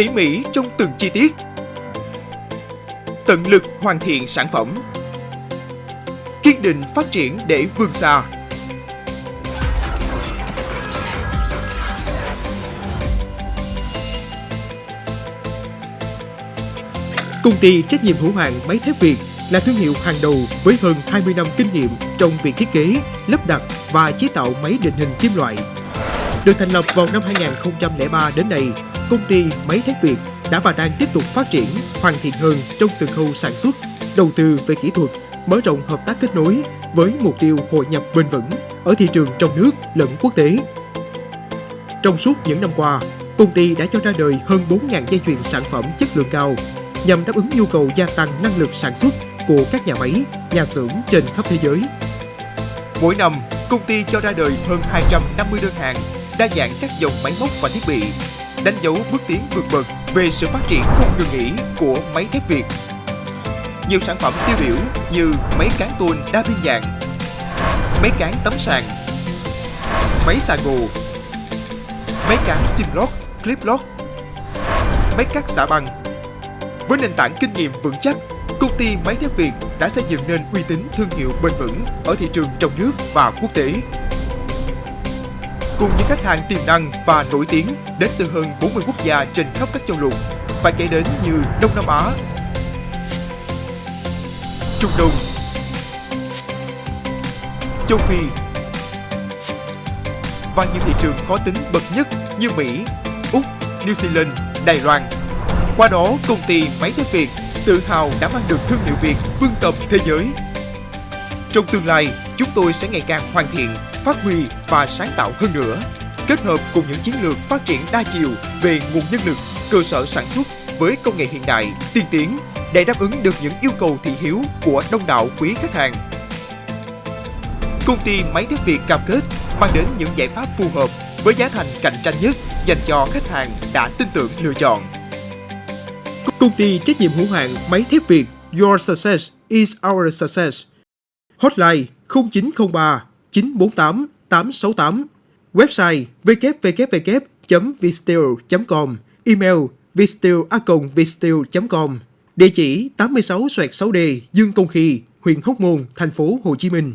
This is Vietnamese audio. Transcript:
tỉ mỉ trong từng chi tiết, tận lực hoàn thiện sản phẩm, kiên định phát triển để vươn xa. Công ty trách nhiệm hữu hạn Máy thép Việt là thương hiệu hàng đầu với hơn 20 năm kinh nghiệm trong việc thiết kế, lắp đặt và chế tạo máy định hình kim loại. Được thành lập vào năm 2003 đến nay, công ty Máy thép Việt đã và đang tiếp tục phát triển, hoàn thiện hơn trong từng khâu sản xuất, đầu tư về kỹ thuật, mở rộng hợp tác kết nối với mục tiêu hội nhập bền vững ở thị trường trong nước lẫn quốc tế. Trong suốt những năm qua, công ty đã cho ra đời hơn 4.000 dây chuyền sản phẩm chất lượng cao nhằm đáp ứng nhu cầu gia tăng năng lực sản xuất của các nhà máy, nhà xưởng trên khắp thế giới. Mỗi năm, công ty cho ra đời hơn 250 đơn hàng, đa dạng các dòng máy móc và thiết bị, đánh dấu bước tiến vượt bậc về sự phát triển không ngừng nghỉ của Máy thép Việt. Nhiều sản phẩm tiêu biểu như máy cán tôn đa biên dạng, máy cán tấm sàn, máy xà gồ, máy cán sim lock, clip lock, máy cắt xả băng. Với nền tảng kinh nghiệm vững chắc, công ty Máy thép Việt đã xây dựng nên uy tín thương hiệu bền vững ở thị trường trong nước và quốc tế. Cùng những khách hàng tiềm năng và nổi tiếng đến từ hơn 40 quốc gia trên khắp các châu lục, phải kể đến như Đông Nam Á, Trung Đông, châu Phi và những thị trường khó tính bậc nhất như Mỹ, Úc, New Zealand, Đài Loan. Qua đó, công ty Máy thép Việt tự hào đã mang được thương hiệu Việt vươn tầm thế giới. Trong tương lai, chúng tôi sẽ ngày càng hoàn thiện, phát huy và sáng tạo hơn nữa, kết hợp cùng những chiến lược phát triển đa chiều về nguồn nhân lực, cơ sở sản xuất với công nghệ hiện đại, tiên tiến để đáp ứng được những yêu cầu thị hiếu của đông đảo quý khách hàng. Công ty Máy thép Việt cam kết mang đến những giải pháp phù hợp với giá thành cạnh tranh nhất dành cho khách hàng đã tin tưởng lựa chọn. Công ty trách nhiệm hữu hạn Máy thép Việt, Your success is our success. Hotline 0903 948 868. Website www.vietsteel.com. Email vietsteel@vietsteel.com. Địa chỉ 86/6D Dương Công Khi, huyện Hóc Môn, thành phố Hồ Chí Minh.